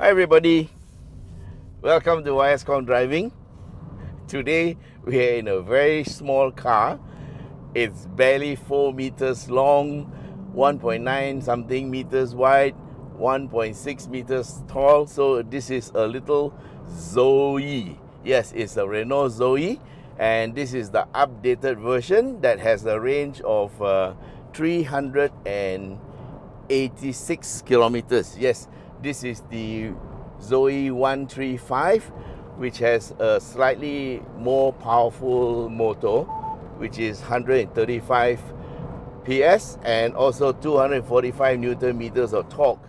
Hi everybody, welcome to Khong Driving. Today we are in a very small car. It's barely 4 meters long, 1.9 something meters wide, 1.6 meters tall. So this is a little Zoe. Yes, it's a Renault Zoe, and this is the updated version that has a range of 386 kilometers. Yes, this is the Zoe 135, which has a slightly more powerful motor, which is 135 PS and also 245 Newton meters of torque.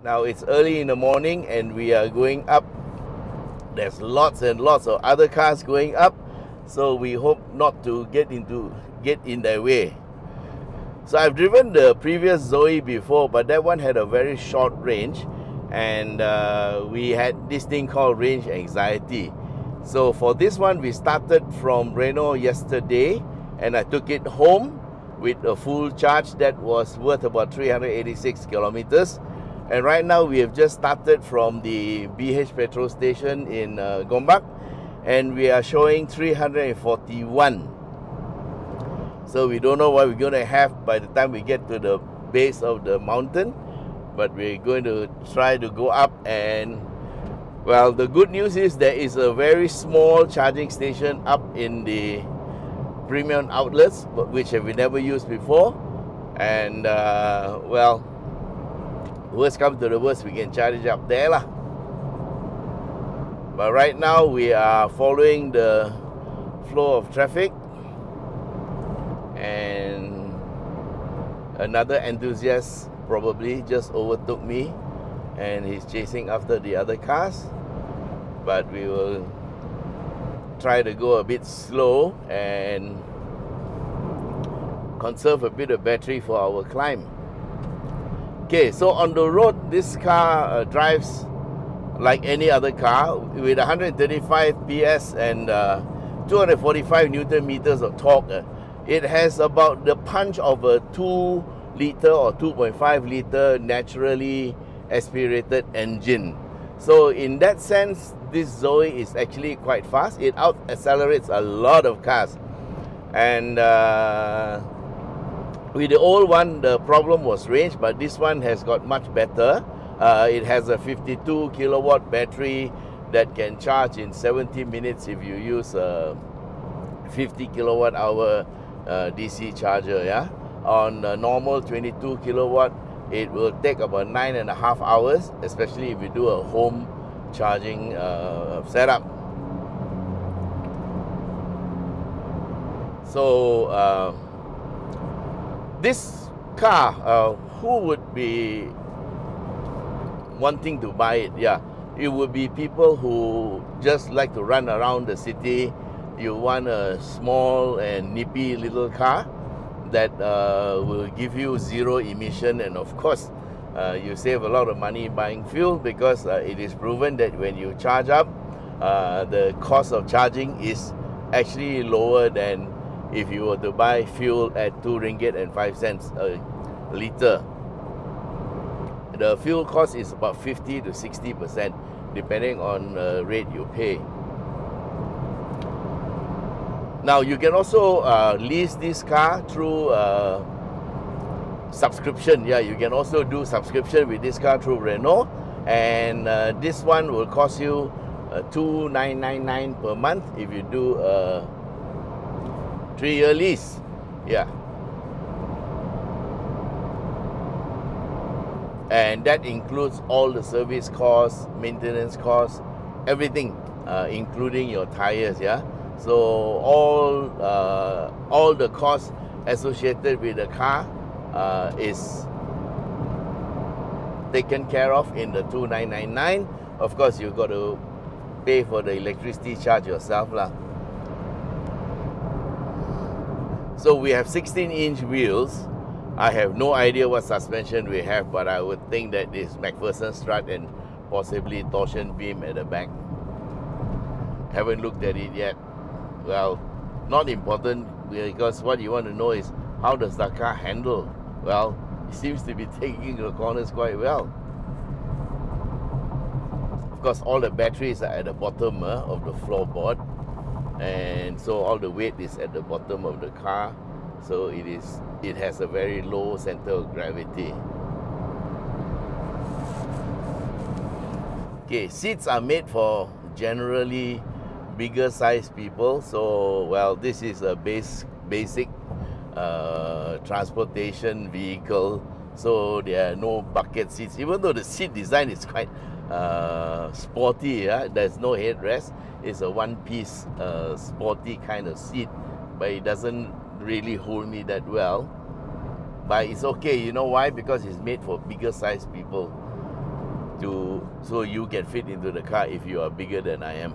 Now it's early in the morning and we are going up. There's lots and lots of other cars going up, so we hope not to get in their way. So I've driven the previous Zoe before, but that one had a very short range, and we had this thing called range anxiety. So for this one, we started from Renault yesterday, and I took it home with a full charge that was worth about 386 kilometers. And right now we have just started from the BH petrol station in Gombak, and we are showing 341. So we don't know what we're going to have by the time we get to the base of the mountain, but we're going to try to go up. And well, the good news is there is a very small charging station up in the premium outlets, which have we never used before. And well, worst comes to the worst, we can charge it up there lah. But right now we are following the flow of traffic, and another enthusiast probably just overtook me and he's chasing after the other cars. But we will try to go a bit slow and conserve a bit of battery for our climb. Okay, so on the road, this car drives like any other car with 135 PS and 245 Newton meters of torque. It has about the punch of a 2 liter or 2.5 liter naturally aspirated engine. So in that sense, this Zoe is actually quite fast. It out accelerates a lot of cars. And with the old one, the problem was range, but this one has got much better. It has a 52 kilowatt battery that can charge in 70 minutes if you use a 50 kilowatt hour DC charger. Yeah, on a normal 22 kilowatt, it will take about 9.5 hours, especially if you do a home charging setup. So this car, who would be wanting to buy it? Yeah, it would be people who just like to run around the city. You want a small and nippy little car that will give you zero emission, and of course you save a lot of money buying fuel, because it is proven that when you charge up, the cost of charging is actually lower than if you were to buy fuel at 2 ringgit and 5 cents a litre. The fuel cost is about 50 to 60% depending on the rate you pay. Now you can also lease this car through subscription. Yeah, you can also do subscription with this car through Renault, and this one will cost you $2,999 per month if you do a 3-year lease. Yeah, and that includes all the service costs, maintenance costs, everything, including your tires. Yeah, so all the costs associated with the car is taken care of in the $2,999. Of course, you've got to pay for the electricity charge yourself lah. So we have 16-inch wheels. I have no idea what suspension we have, but I would think that it's McPherson strut and possibly torsion beam at the back. Haven't looked at it yet. Well, not important, because what you want to know is how does the car handle? Well, it seems to be taking the corners quite well. Of course, all the batteries are at the bottom of the floorboard, and so all the weight is at the bottom of the car. So it has a very low center of gravity. Okay, seats are made for generally bigger size people. So, well, this is a basic transportation vehicle. So there are no bucket seats, even though the seat design is quite sporty. Yeah? There's no headrest. It's a one-piece sporty kind of seat, but it doesn't really hold me that well. But it's okay. You know why? Because it's made for bigger size people, so you can fit into the car if you are bigger than I am.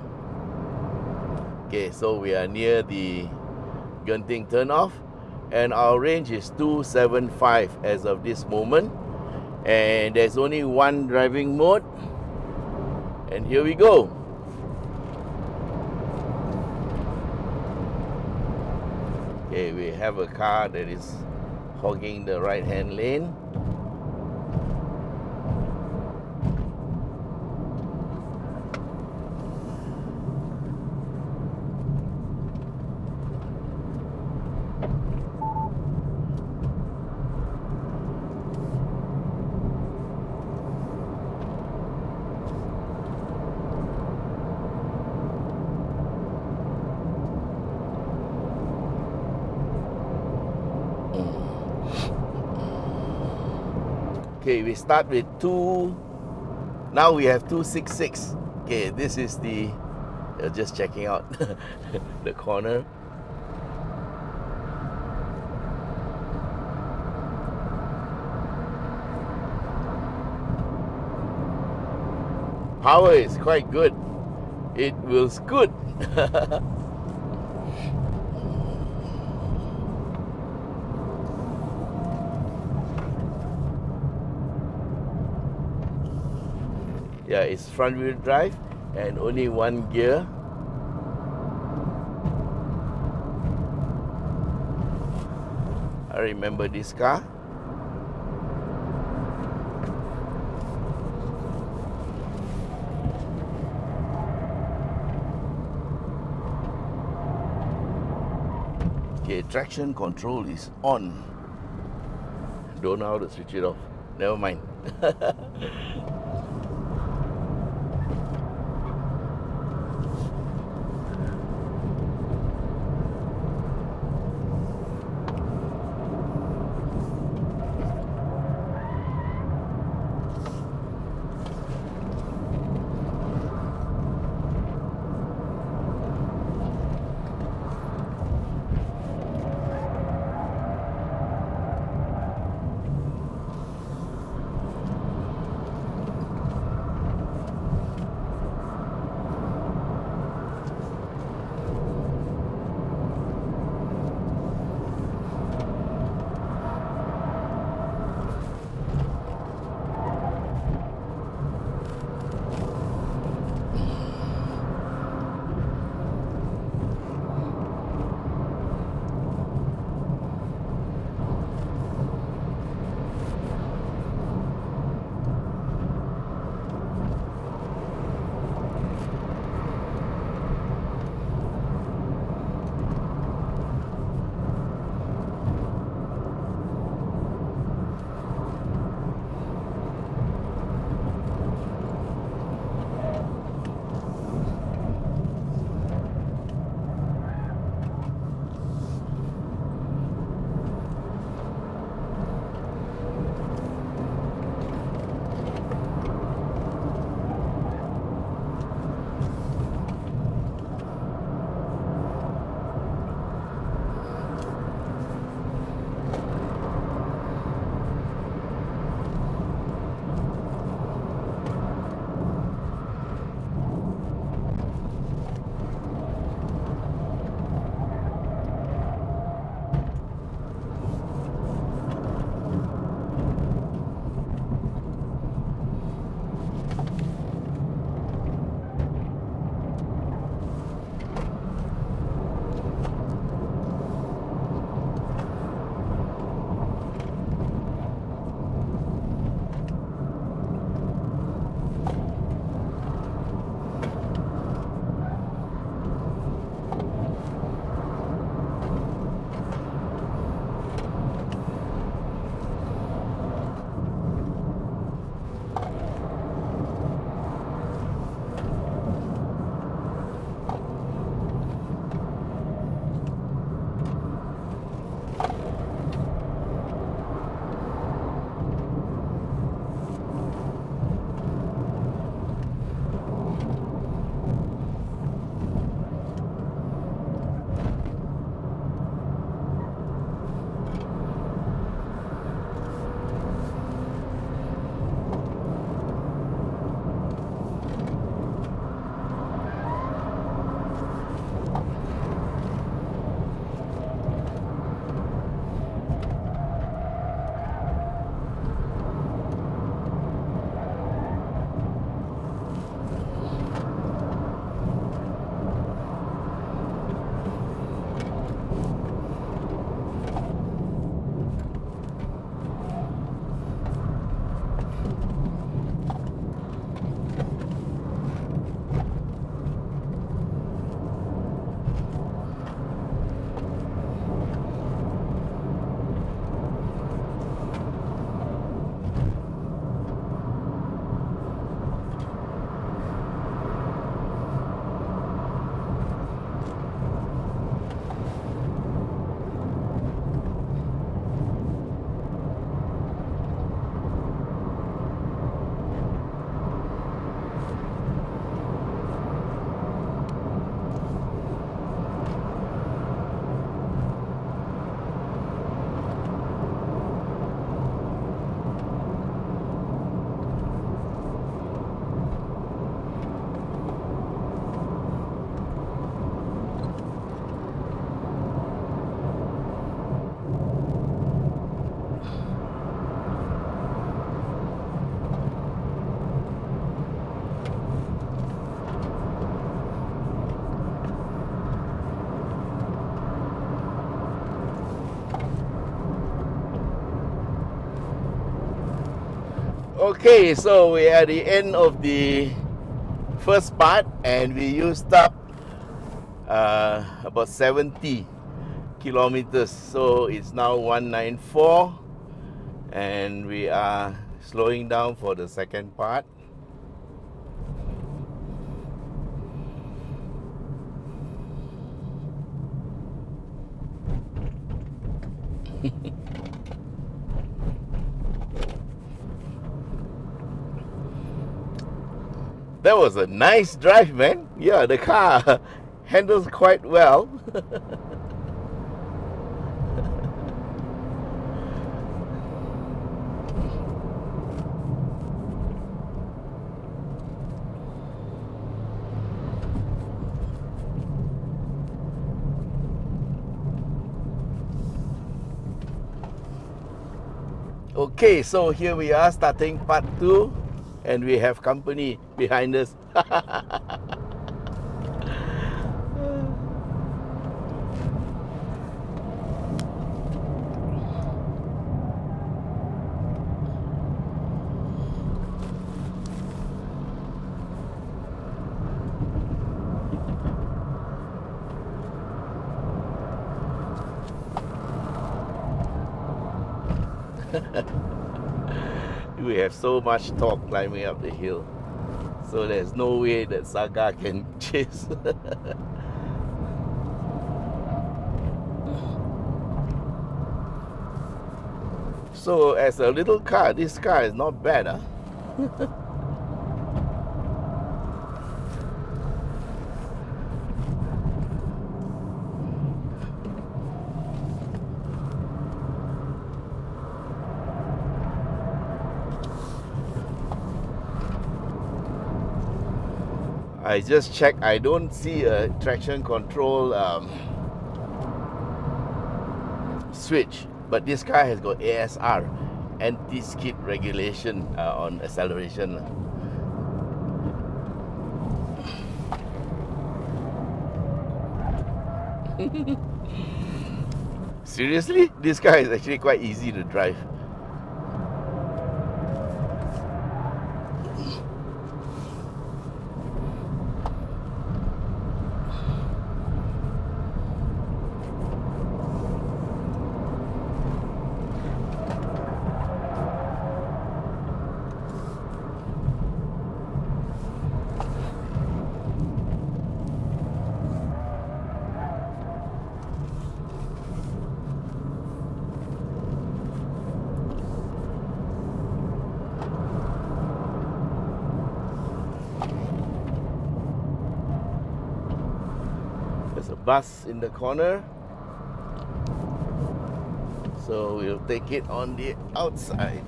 Okay, so we are near the Genting turnoff, and our range is 275 as of this moment, and there's only one driving mode, and here we go. Okay, we have a car that is hogging the right-hand lane. Okay, we start with now we have 266. Okay, this is the, just checking out the corner. Power is quite good. It will scoot. Yeah, it's front wheel drive and only one gear. I remember this car. Okay, traction control is on. Don't know how to switch it off. Never mind. Okay, so we're at the end of the first part and we used up about 70 kilometers. So it's now 194 and we are slowing down for the second part. That was a nice drive, man. Yeah, the car handles quite well. Okay, so here we are starting part 2 and we have company behind us. We have so much torque climbing up the hill, so there's no way that Saga can chase. So as a little car, this car is not bad, huh? I just checked, I don't see a traction control switch, but this car has got ASR, anti-skid regulation on acceleration. Seriously, this car is actually quite easy to drive. There's a bus in the corner, so we'll take it on the outside.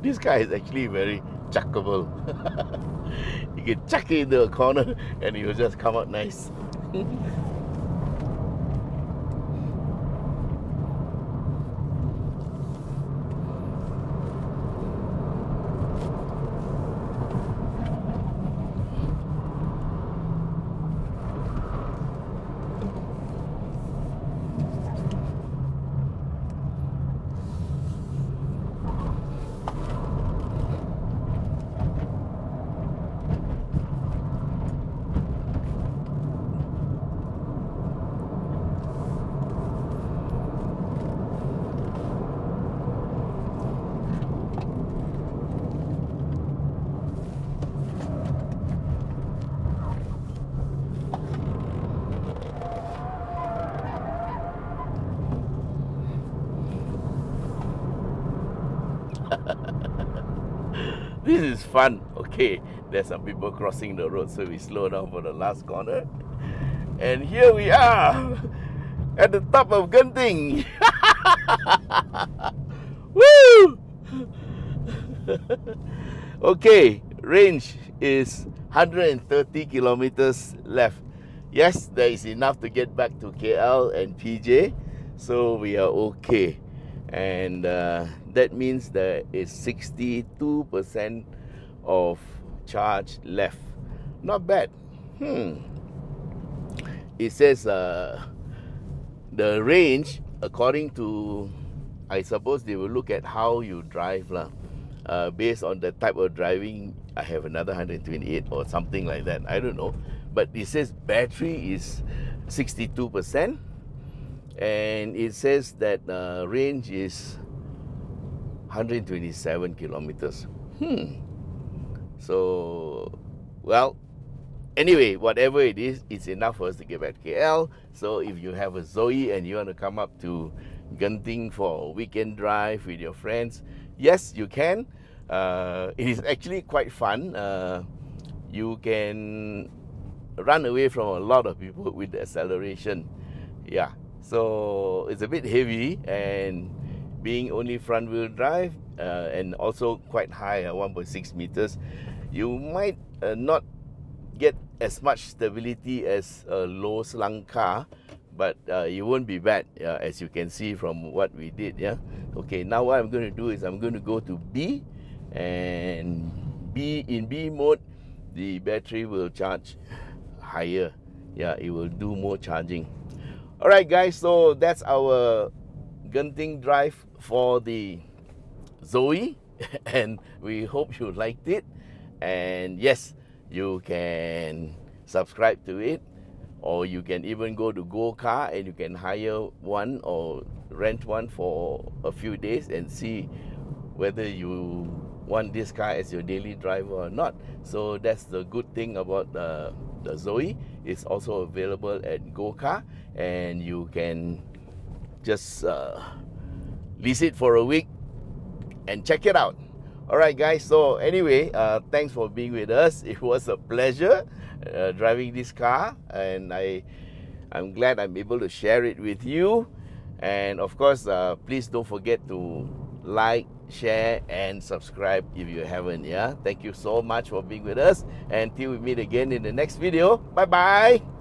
This car is actually very chuckable. You can chuck it into a corner and it will just come out nice. This is fun. Okay, there's some people crossing the road, so we slow down for the last corner. And here we are at the top of Genting. Woo! Okay, range is 130 kilometers left. Yes, there is enough to get back to KL and PJ, so we are okay. And that means there is 62% of charge left. Not bad. It says the range, according to, I suppose they will look at how you drive lah. Based on the type of driving, I have another 128 or something like that. I don't know. But it says battery is 62%. And it says that range is 127 kilometers. So, well, anyway, whatever it is, it's enough for us to get back to KL. So if you have a Zoe and you want to come up to Genting for a weekend drive with your friends, yes, you can. It is actually quite fun. You can run away from a lot of people with the acceleration. Yeah. So it's a bit heavy, and being only front wheel drive and also quite high at 1.6 meters, you might not get as much stability as a low slung car, but it won't be bad, as you can see from what we did. Yeah. Okay, now what I'm going to do is I'm going to go to B, and in B mode, the battery will charge higher. Yeah, it will do more charging. Alright guys, so that's our Genting drive for the Zoe, and we hope you liked it. And yes, you can subscribe to it, or you can even go to Go Car and you can hire one or rent one for a few days and see whether you want this car as your daily driver or not. So that's the good thing about the Zoe. It's also available at Go Car, and you can just lease it for a week and check it out. Alright guys, so anyway, thanks for being with us. It was a pleasure driving this car, and I'm glad I'm able to share it with you. And of course, please don't forget to like, share and subscribe if you haven't. Yeah, thank you so much for being with us, and till we meet again in the next video. Bye bye.